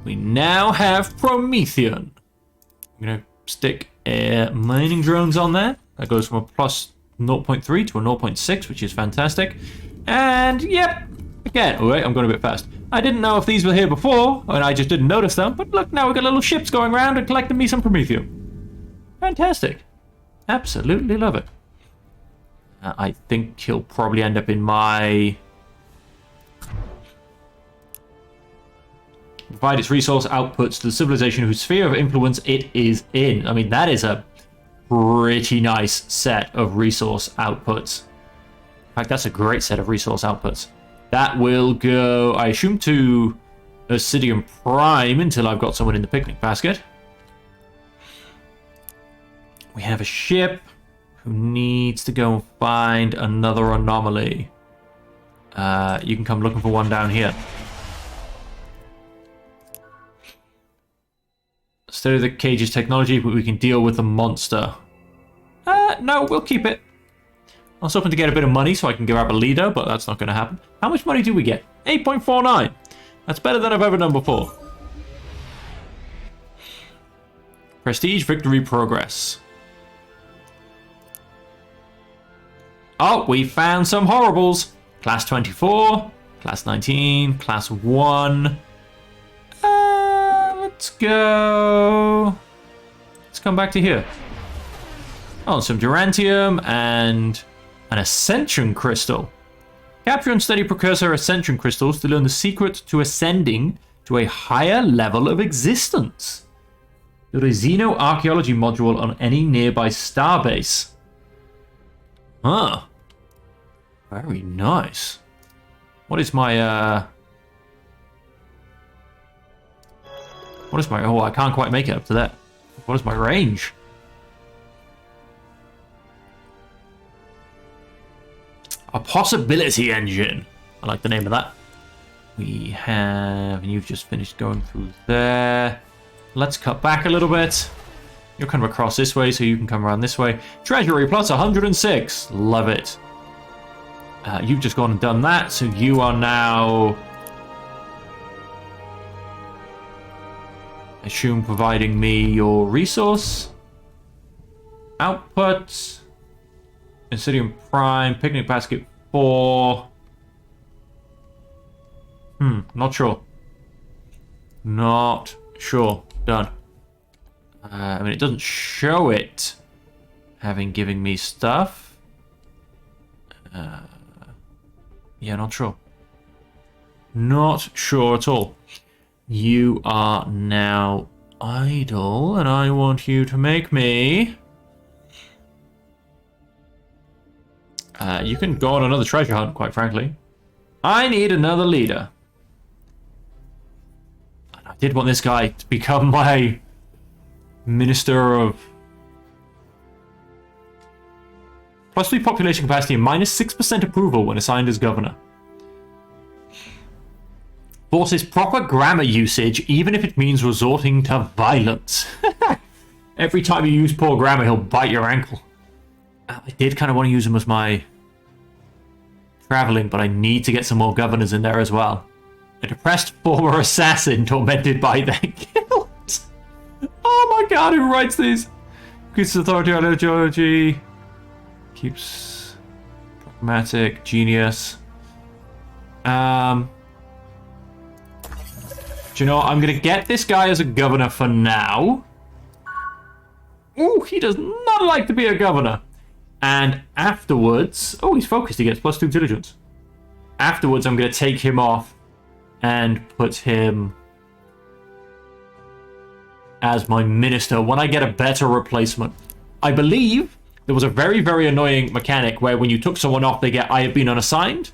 S1: We now have Promethean. I'm going to stick mining drones on there. That goes from a plus 0.3 to a 0.6, which is fantastic. And, yep, again, oh wait, I'm going a bit fast. I didn't know if these were here before, and I just didn't notice them. But look, now we've got little ships going around and collecting me some Prometheum. Fantastic. Absolutely love it. I think he'll probably end up in my... Provide its resource outputs to the civilization whose sphere of influence it is in. I mean, that is a pretty nice set of resource outputs. In fact, that's a great set of resource outputs. That will go, I assume, to Obsidian Prime until I've got someone in the picnic basket. We have a ship who needs to go and find another anomaly. You can come looking for one down here. Study the cage's technology, but we can deal with the monster. No, we'll keep it. I was hoping to get a bit of money so I can grab a leader, but that's not going to happen. How much money do we get? 8.49. That's better than I've ever done before. Prestige, victory, progress. Oh, we found some horribles. Class 24, class 19, class 1. Let's go. Let's come back to here. Oh, some Durantium and an Ascension Crystal. Capture and study precursor Ascension Crystals to learn the secret to ascending to a higher level of existence. Build a Xenoarchaeology module on any nearby starbase. Huh. Very nice. What is my, oh, I can't quite make it up to that. What is my range? A possibility engine. I like the name of that. We have, and you've just finished going through there. Let's cut back a little bit. You'll come across this way, so you can come around this way. Treasury plus 106. Love it. You've just gone and done that, so you are now, I assume, providing me your resource. Output. Insidium Prime, Picnic Basket 4. Not sure. Not sure. Done. I mean, it doesn't show it having given me stuff. Yeah, not sure. Not sure at all. You are now idle, and I want you to make me... you can go on another treasure hunt, quite frankly. I need another leader. And I did want this guy to become my Minister of... +3 population capacity and -6% approval when assigned as governor. Forces proper grammar usage, even if it means resorting to violence. Every time you use poor grammar, he'll bite your ankle. I did kind of want to use him as my traveling, but I need to get some more governors in there as well. A depressed former assassin tormented by their guilt. Oh my god, who writes these? Increases authority on ideology. Keeps pragmatic, genius. Do you know what? I'm going to get this guy as a governor for now. Ooh, he does not like to be a governor. And afterwards... Oh, he's focused. He gets +2 diligence. Afterwards, I'm going to take him off and put him as my minister when I get a better replacement. I believe there was a very, very annoying mechanic where when you took someone off, they get I have been unassigned,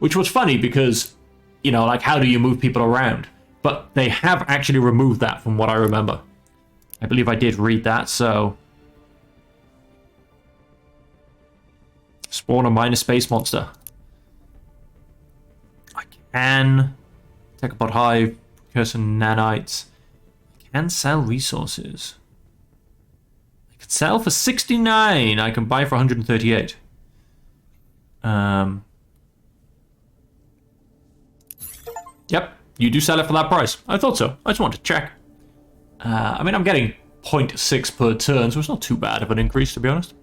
S1: which was funny because, you know, like, how do you move people around? But they have actually removed that from what I remember. I believe I did read that, so... Spawn a minor space monster. I can take apart hive, precursor nanites. I can sell resources. I could sell for 69. I can buy for 138. Yep, you do sell it for that price. I thought so. I just wanted to check. I mean, I'm getting 0.6 per turn, so it's not too bad of an increase, to be honest.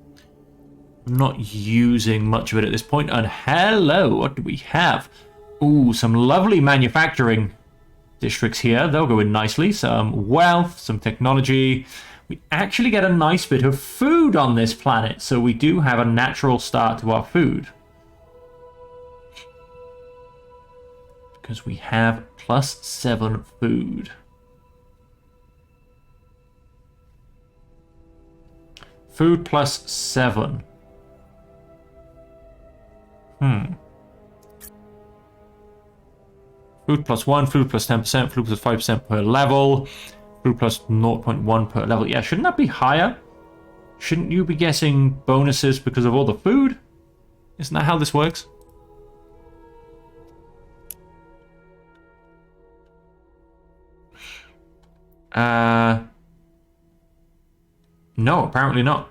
S1: I'm not using much of it at this point. And hello, what do we have? Ooh, some lovely manufacturing districts here. They'll go in nicely. Some wealth, some technology. We actually get a nice bit of food on this planet, so we do have a natural start to our food. Because we have +7 food. Food +7. Food +1, food +10%, food +5% per level, food +0.1 per level. Yeah, shouldn't that be higher? Shouldn't you be getting bonuses because of all the food? Isn't that how this works? No, apparently not.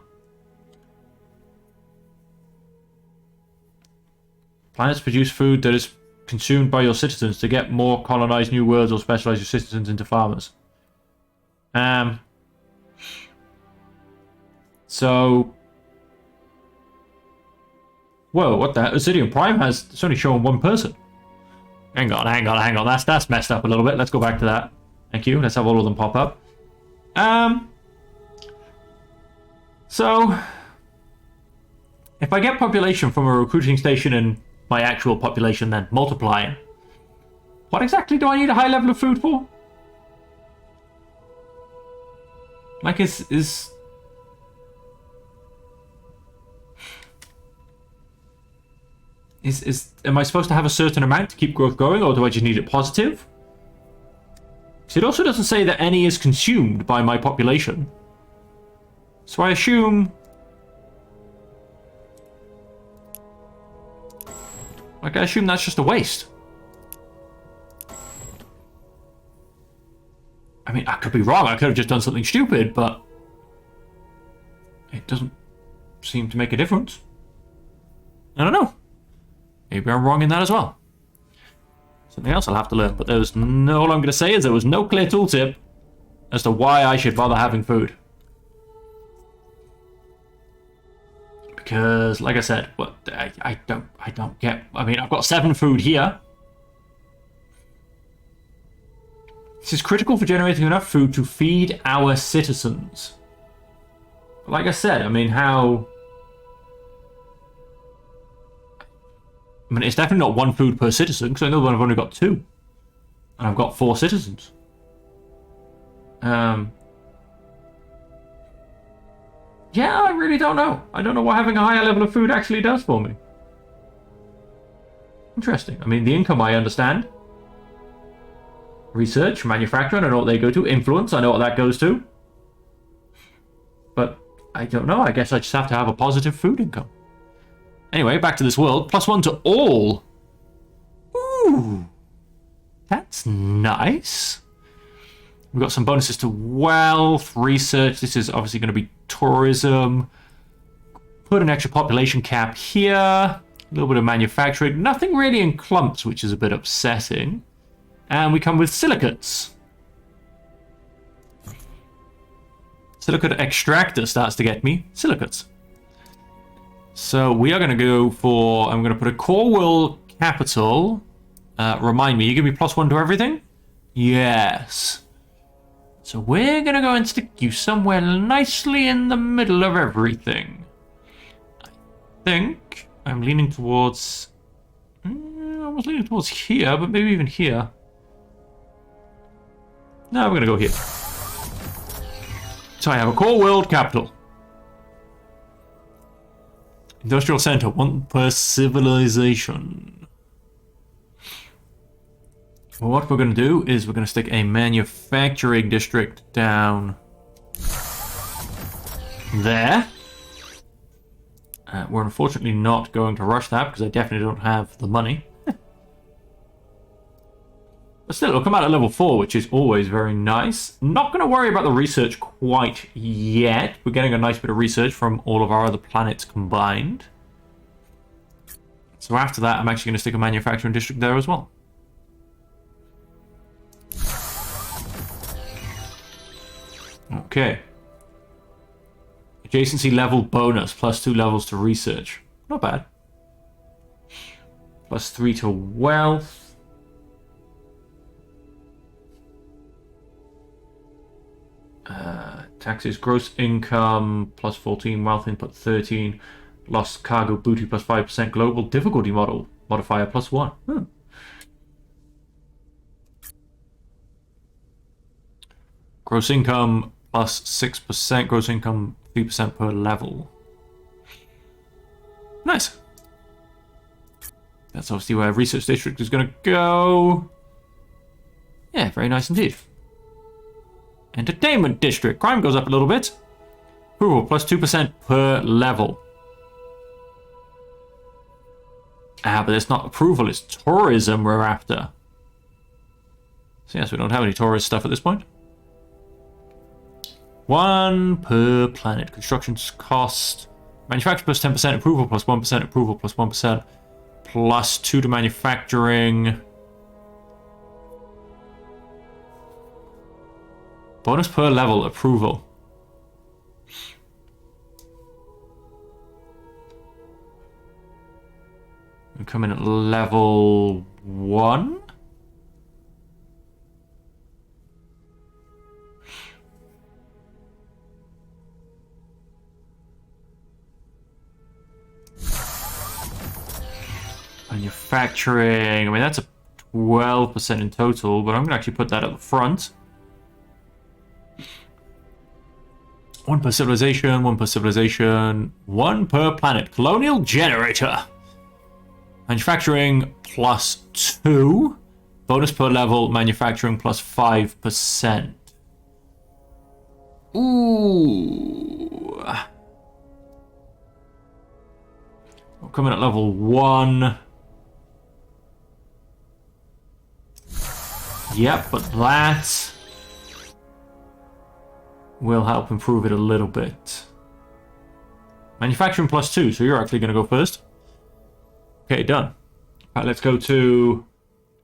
S1: Planets produce food that is consumed by your citizens to get more colonized new worlds or specialize your citizens into farmers. So... Whoa, what the hell? Obsidian Prime has... It's only showing one person. Hang on. That's messed up a little bit. Let's go back to that. Thank you. Let's have all of them pop up. So, if I get population from a recruiting station and my actual population then multiplying, what exactly do I need a high level of food for? Like, am I supposed to have a certain amount to keep growth going, or do I just need it positive? Because it also doesn't say that any is consumed by my population. So I assume... Like, I assume that's just a waste. I mean, I could be wrong. I could have just done something stupid, but... It doesn't seem to make a difference. I don't know. Maybe I'm wrong in that as well. Something else I'll have to learn, but all I'm going to say is there was no clear tooltip as to why I should bother having food. Because, like I said, I don't get... I mean, I've got 7 food here. This is critical for generating enough food to feed our citizens. But like I said, I mean, how... I mean, it's definitely not 1 food per citizen, because I know that I've only got 2. And I've got 4 citizens. Yeah, I really don't know. I don't know what having a higher level of food actually does for me. Interesting. I mean, the income I understand. Research, manufacturing, I know what they go to. Influence, I know what that goes to. But I don't know. I guess I just have to have a positive food income. Anyway, back to this world. +1 to all. Ooh. That's nice. We've got some bonuses to wealth, research. This is obviously going to be tourism. Put an extra population cap here. A little bit of manufacturing. Nothing really in clumps, which is a bit upsetting. And we come with silicates. Silicate extractor starts to get me. Silicates. So we are going to go for... I'm going to put a core world capital. Remind me, you give me +1 to everything? Yes. So we're going to go and stick you somewhere nicely in the middle of everything. I think I'm leaning towards... I was leaning towards here, but maybe even here. No, we're going to go here. So I have a core world capital. Industrial center, 1 per civilization. Well, what we're going to do is we're going to stick a manufacturing district down there. We're unfortunately not going to rush that because I definitely don't have the money. But still, it'll come out at level 4, which is always very nice. Not going to worry about the research quite yet. We're getting a nice bit of research from all of our other planets combined. So after that, I'm actually going to stick a manufacturing district there as well. Okay. Adjacency level bonus, +2 levels to research. Not bad. +3 to wealth. Taxes, gross income, +14, wealth input 13, lost cargo booty +5%, global difficulty model modifier +1. Gross income +6%, gross income 3% per level. Nice. That's obviously where research district is going to go. Yeah, very nice indeed. Entertainment district. Crime goes up a little bit. Approval +2% per level. But it's not approval, it's tourism we're after. So yes, we don't have any tourist stuff at this point. 1 per planet. Construction cost. Manufacture +10%, approval +1%, approval +1%, +2 to manufacturing. Bonus per level, approval. We come in at level 1. Manufacturing. I mean, that's a 12% in total, but I'm going to actually put that at the front. 1 per civilization, 1 per civilization, 1 per planet. Colonial generator. Manufacturing plus 2. Bonus per level, manufacturing plus 5%. Ooh. We're coming at level 1. Yep, but that will help improve it a little bit. Manufacturing plus 2, so you're actually going to go first. Okay, done. Alright, let's go to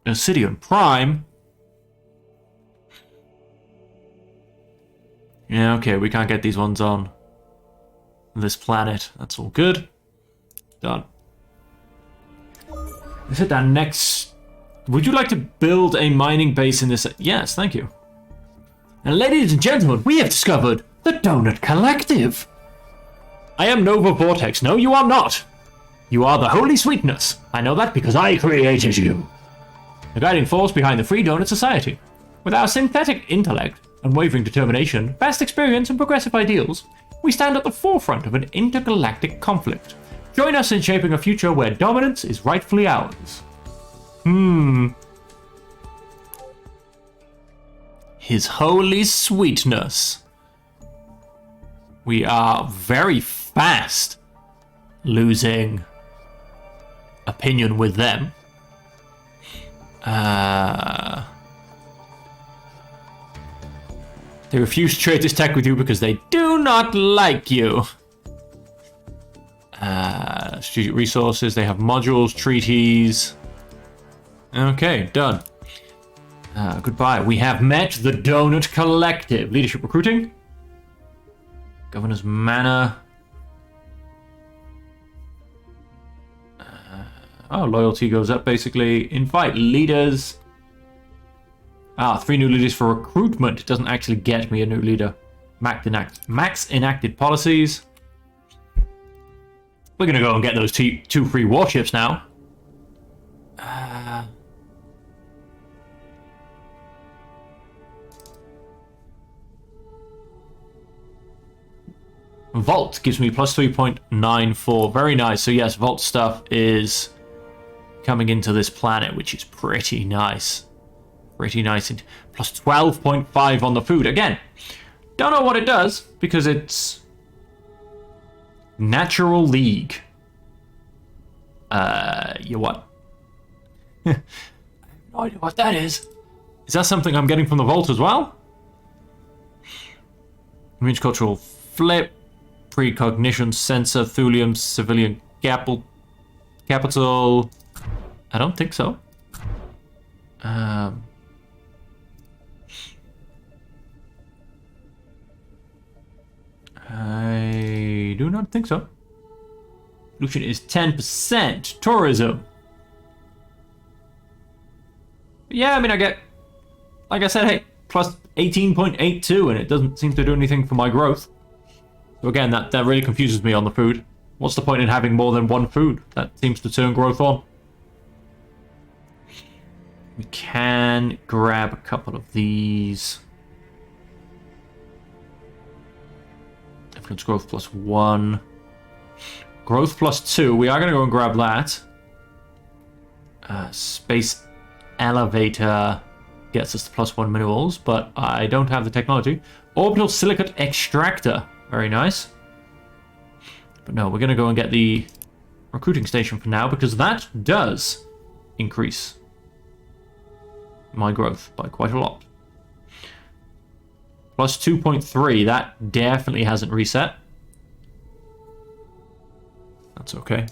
S1: Obsidian Prime. Yeah, okay, we can't get these ones on this planet. That's all good. Done. Let's hit that next. Would you like to build a mining base in this? Yes, thank you. And ladies and gentlemen, we have discovered the Donut Collective. I am Nova Vortex. No, you are not. You are the Holey Sweetness. I know that because I created you. The guiding force behind the Free Donut Society. With our synthetic intellect, unwavering determination, vast experience, and progressive ideals, we stand at the forefront of an intergalactic conflict. Join us in shaping a future where dominance is rightfully ours. His Holey Sweetness. We are very fast losing opinion with them. They refuse to trade this tech with you because they do not like you. Strategic resources, they have modules, treaties. Okay, done. Goodbye. We have met the Donut Collective. Leadership recruiting. Governor's Manor. Loyalty goes up, basically. Invite leaders. 3 new leaders for recruitment. It doesn't actually get me a new leader. Max enacted policies. We're going to go and get those 2 free warships now. Vault gives me plus 3.94. Very nice. So yes, Vault stuff is coming into this planet, which is pretty nice. Pretty nice. And plus 12.5 on the food. Again, don't know what it does because it's Natural League. You what? I have no idea what that is. Is that something I'm getting from the Vault as well? Image cultural flip. Precognition, sensor, thulium, civilian capital. I don't think so. I do not think so. Pollution is 10%. Tourism. Yeah, I mean, I get, like I said, hey, plus 18.82, and it doesn't seem to do anything for my growth. So again, that really confuses me on the food. What's the point in having more than 1 food? That seems to turn growth on. We can grab a couple of these. Influence growth plus 1. Growth plus 2. We are going to go and grab that. Space elevator gets us to plus 1 minerals, but I don't have the technology. Orbital silicate extractor. Very nice. But no, we're going to go and get the recruiting station for now because that does increase my growth by quite a lot. Plus 2.3. That definitely hasn't reset. That's okay.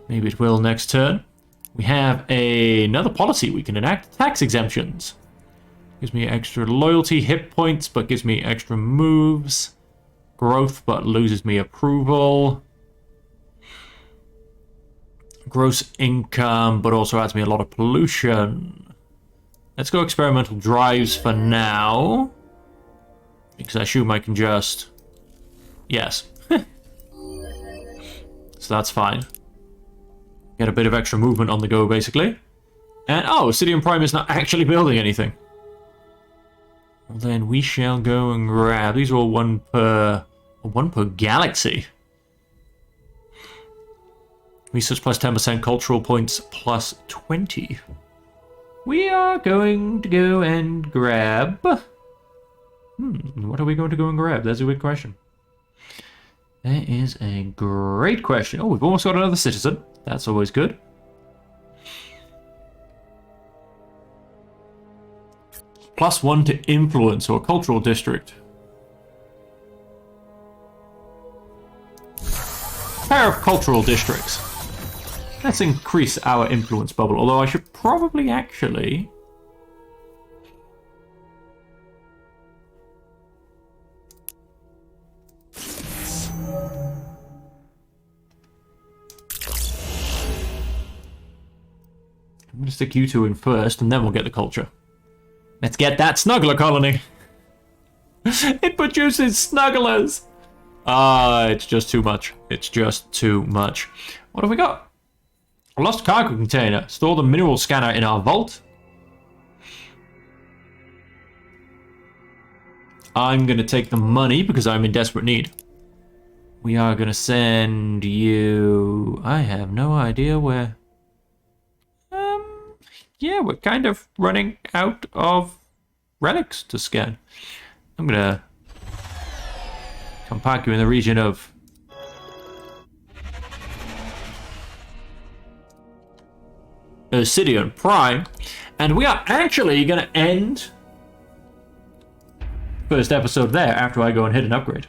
S1: Maybe it will next turn. We have another policy we can enact. Tax exemptions. Gives me extra loyalty, hit points, but gives me extra moves. Growth, but loses me approval. Gross income, but also adds me a lot of pollution. Let's go experimental drives for now. Because I assume I can just... Yes. So that's fine. Get a bit of extra movement on the go, basically. And, oh, Obsidian Prime is not actually building anything. Well, then we shall go and grab... These are all one per galaxy. Research plus 10%, cultural points plus 20. We are going to go and grab... what are we going to go and grab? That's a good question. That is a great question. Oh, we've almost got another citizen. That's always good. +1 to influence or cultural district. Pair of cultural districts. Let's increase our influence bubble, although I should probably actually... I'm going to stick you two in first, and then we'll get the culture. Let's get that snuggler colony. It produces snugglers. It's just too much. It's just too much. What have we got? A lost cargo container. Store the mineral scanner in our vault. I'm going to take the money because I'm in desperate need. We are going to send you... I have no idea where... Yeah, we're kind of running out of relics to scan. I'm going to come park you in the region of... Obsidian Prime. And we are actually going to end first episode there after I go and hit an upgrade.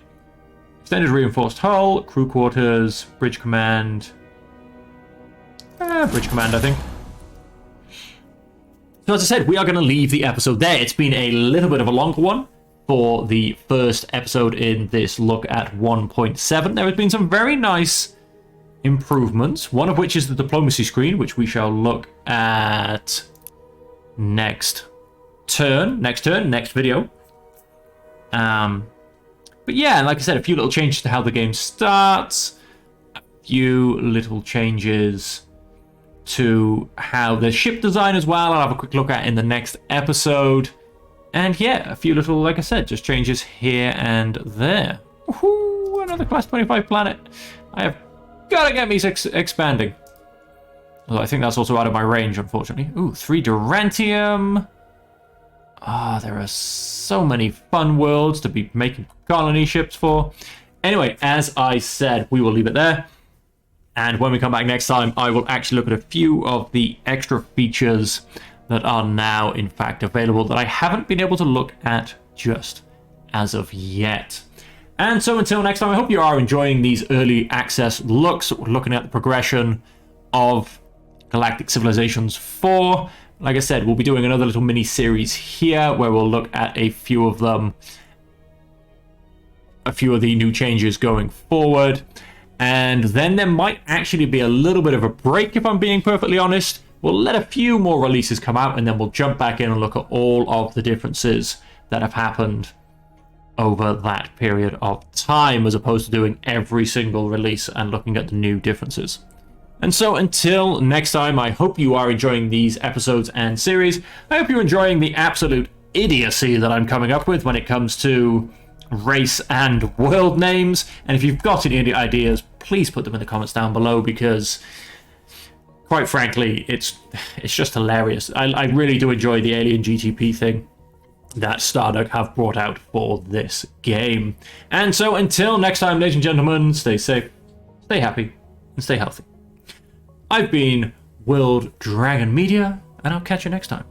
S1: Extended reinforced hull, crew quarters, bridge command. Bridge command, I think. So as I said, we are going to leave the episode there. It's been a little bit of a longer one for the first episode in this look at 1.7. There has been some very nice improvements, one of which is the diplomacy screen, which we shall look at next video. But yeah, like I said, a few little changes to how the game starts, a few little changes to how the ship design as well, I'll have a quick look at in the next episode. And yeah, a few little, like I said, just changes here and there. Woohoo, another class 25 planet. I have got to get me expanding. Although I think that's also out of my range, unfortunately. Ooh, 3 Durantium. There are so many fun worlds to be making colony ships for. Anyway, as I said, we will leave it there. And when we come back next time, I will actually look at a few of the extra features that are now, in fact, available that I haven't been able to look at just as of yet. And so until next time, I hope you are enjoying these early access looks, looking at the progression of Galactic Civilizations 4. Like I said, we'll be doing another little mini-series here where we'll look at a few of them, a few of the new changes going forward. And then there might actually be a little bit of a break, if I'm being perfectly honest. We'll let a few more releases come out, and then we'll jump back in and look at all of the differences that have happened over that period of time, as opposed to doing every single release and looking at the new differences. And so until next time, I hope you are enjoying these episodes and series. I hope you're enjoying the absolute idiocy that I'm coming up with when it comes to race and world names. And if you've got any ideas, please put them in the comments down below, because quite frankly, it's just hilarious. I really do enjoy the Alien GTP thing that Stardock have brought out for this game. And so until next time, ladies and gentlemen, stay safe, stay happy, and stay healthy. I've been World Dragon Media, and I'll catch you next time.